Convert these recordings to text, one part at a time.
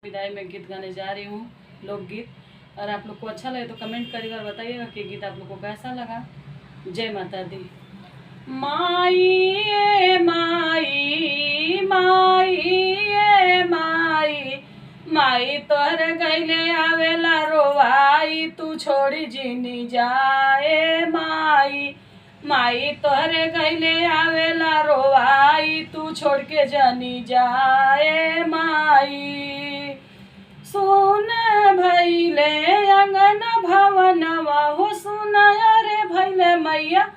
विदाई में गीत गाने जा रही हूँ, लोकगीत। और आप लोग को अच्छा लगे तो कमेंट करिएगा और बताइएगा कि गीत आप लोग को कैसा लगा। जय माता दी। माई माई माई माई माई तोहर गईले आवेला रोवाई, तू छोड़ी जीनी जाए माई। माई तोहरे गईले आवेला रोवाई, तू छोड़ के जानी जाए माई। सुन भैले अंगन भवनवा हो, सुन रे भैले मैया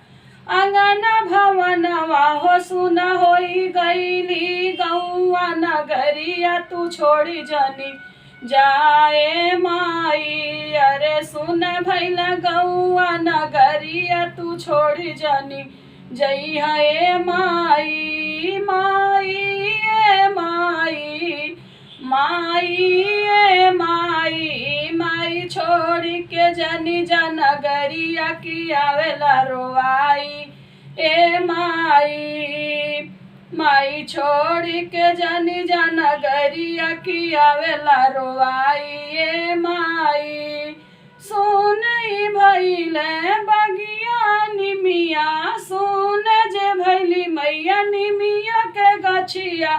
अंगन भवनवा हो, सुन होई गईली गौआ नगरिया, तू छोड़ी जानी जाए माई। अरे सुन भैला गौआ नगरिया, तू छोड़ी जानी जई है माई। माई माई माई माई माई छोड़ी के जानी जा नगरिया, की आवेला रोवाई ए माई। माई छोड़ी के जानी जा नगरिया, की आवेला रोवाई ए माई। सुन भैले बगिया निमिया, सुन जे भैली मैया निमिया के गछिया,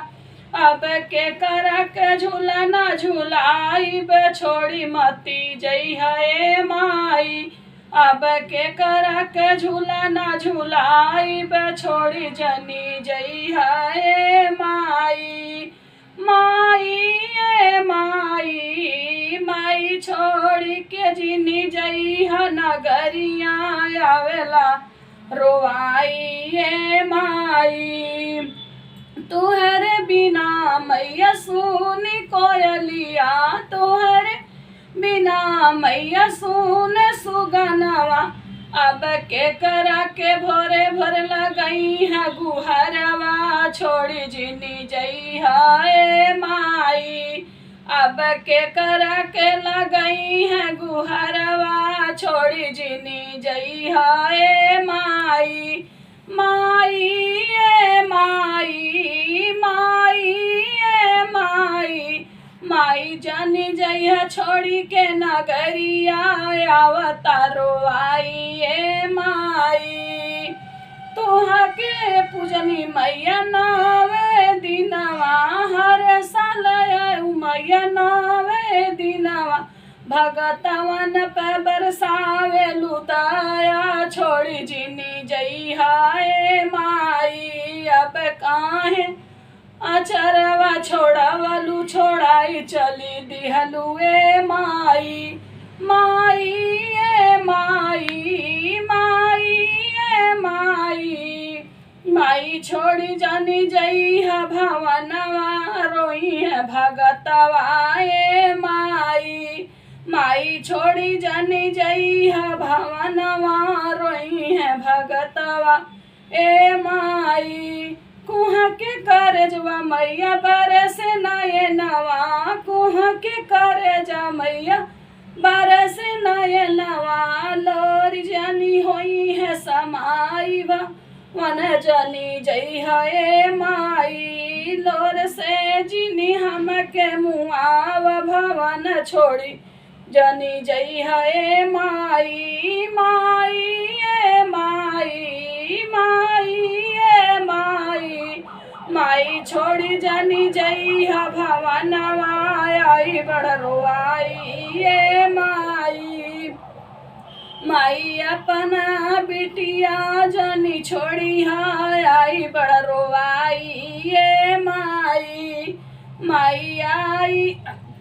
अब के करा के झूला ना झूलाई बे, छोड़ी मती जई है माई। अब के करा के झूला ना झूलाई बे, छोड़ी जनी जई है माई। माई माई माई छोड़ी के जिनी जई है नगरिया, आवेला रोवाई ए माई। तुहरे बिना मैया सुनी कोयलिया, तुहरे बिना मैया सुन सुगनवा, अब के करा के भोरे भोर लगई है गुहरवा, छोड़ी जिनी जई है माई। अब के करा के लगई है गुहरवा, छोड़ी जिनी जई है माई। माई माई माई माई माई जानी जइहा छोड़ी के नगरिया, आवता रोवाई ए माई। तुहा के पूजनी मैया नवे दिनवा, हर साल मैया नवे दिनवा, भगतवन पे बरसावे लुदाया, छोड़ी जिनी जई हाय माई। अब काहे अचरवा छोड़ावलू, छोड़ाई चली दिहलू ए माई। माई माई माई माई माई छोड़ी जानी जई है भवनवा, रोई है भगतवा ए माई। माई छोड़ी जानी जई है भवनवा, रोई है भगतवा ए माई। कुहा के करजवा मैया बरस नये नवा, कुहा के करजा मैया बरस नये नवा, लोरी जानी होई है समाई बा, वन जानी जई है माई। लोर से जिनी हम के मुआव, भवन छोड़ी जानी जई है माई। माई माई माई माई माई छोड़ी जानी जई है भवनवा, आई बड़ रोआई ए माई। माई अपना बिटिया जानी छोड़ी है, आई बड़ रोआई ए माई। माई आई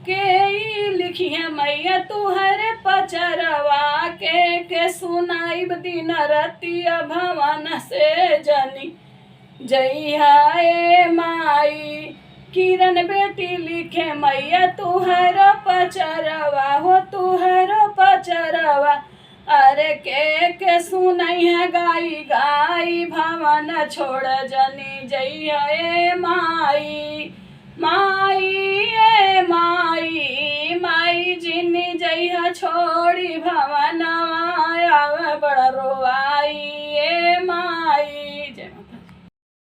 के लिखी है मैया तुहरे पचरवा, के सुनाइब दिन रतिया, भवन से जनी जई है माई। किरण बेटी लिखे मैया तुहरो पचरवा हो, तुहरो पचरवा, अरे के सुनाई है गाई गाई, भवन छोड़ जनी जई है माई। माई माई माई जिनी जई है छोड़ी भवनवा, आवे बड़ रोवाई ए माई।